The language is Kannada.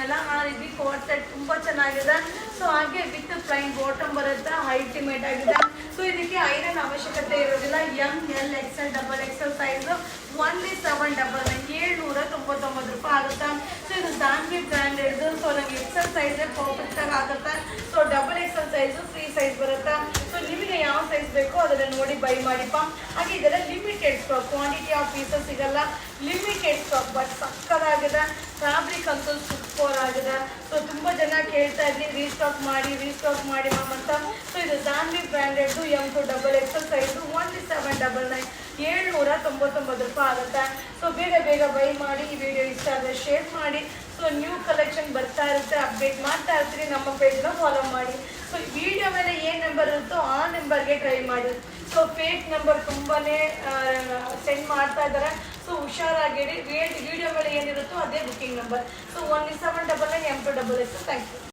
ಇದೆಯಲ್ಲ ಆ ರೀತಿ ಕೋಟ್ ಸೆಟ್ ತುಂಬ ಚೆನ್ನಾಗಿದೆ. ಸೊ ಹಾಗೆ ವಿತ್ ಪ್ಲೈನ್ ಬಾಟಮ್ ಬರುತ್ತೆ, ಅಲ್ಟಿಮೇಟ್ ಆಗಿದೆ. ಸೊ ಇದಕ್ಕೆ ಐರನ್ ಅವಶ್ಯಕತೆ ಇರೋದಿಲ್ಲ. ML, XL, XXL size only 799 ರೂಪಾಯಿ ಆಗುತ್ತೆ. ಸೊ ಇದು ಜಾನ್ವಿ ಬ್ರ್ಯಾಂಡ್ ಹಿಡಿದು ಸೊ ನಮಗೆ XL ಸೈಜ್ ಪರ್ಫೆಕ್ಟ್ ಆಗಿ ಆಗುತ್ತೆ. So XXL size free size ಬರುತ್ತೆ. ಸೊ ನಿಮಗೆ ಯಾವ ಸೈಜ್ ಬೇಕೋ ಅದನ್ನ ನೋಡಿ ಬೈ ಮಾಡಿಪ್ಪ. ಹಾಗೆ ಇದೆಲ್ಲ limited stock, quantity of pieces ಸಿಗಲ್ಲ, ಲಿಮಿಟೆಡ್ ಸ್ಟಾಕ್. ಬಟ್ ಸಕ್ಕದಾಗಿದೆ, ಫ್ಯಾಬ್ರಿಕ್ ಅಂತೂ ಸೂಪರ್ ಆಗಿದೆ. ಸೊ ತುಂಬ ಜನ ಕೇಳ್ತಾ ಇದ್ರಿ ರೀಸ್ಟಾಕ್ ಮಾಡಿ ಮ್ಯಾಮ್ ಅಂತ. ಸೊ ಇದು ಜಾನ್ವಿ ಬ್ರ್ಯಾಂಡೆಡ್ದು M to XXL size only 799, 799 ರೂಪಾಯಿ ಆಗುತ್ತೆ. ಸೊ ಬೇಗ ಬೈ ಮಾಡಿ. ಈ ವಿಡಿಯೋ ಇಷ್ಟ ಆದರೆ ಶೇರ್ ಮಾಡಿ. ಸೊ ನ್ಯೂ ಕಲೆಕ್ಷನ್ ಬರ್ತಾ ಇರುತ್ತೆ, ಅಪ್ಡೇಟ್ ಮಾಡ್ತಾ ಇರ್ತೀರಿ. ನಮ್ಮ ಪೇಜ್ನ ಫಾಲೋ ಮಾಡಿ. ಸೊ ವಿಡಿಯೋ ಮೇಲೆ ಏನು ನಂಬರ್ ಇರುತ್ತೋ ಆ ನಂಬರ್ಗೆ ಟ್ರೈ ಮಾಡಿ. ಸೊ ಫೇಕ್ ನಂಬರ್ ತುಂಬಾ ಸೆಂಡ್ ಮಾಡ್ತಾ ಇದ್ದಾರೆ. ಸೊ ಹುಷಾರಾಗಿರಿ. ವಿಡಿಯೋ ಮೇಲೆ ಏನಿರುತ್ತೋ ಅದೇ booking number. So only 799 M to XXL. Thank you.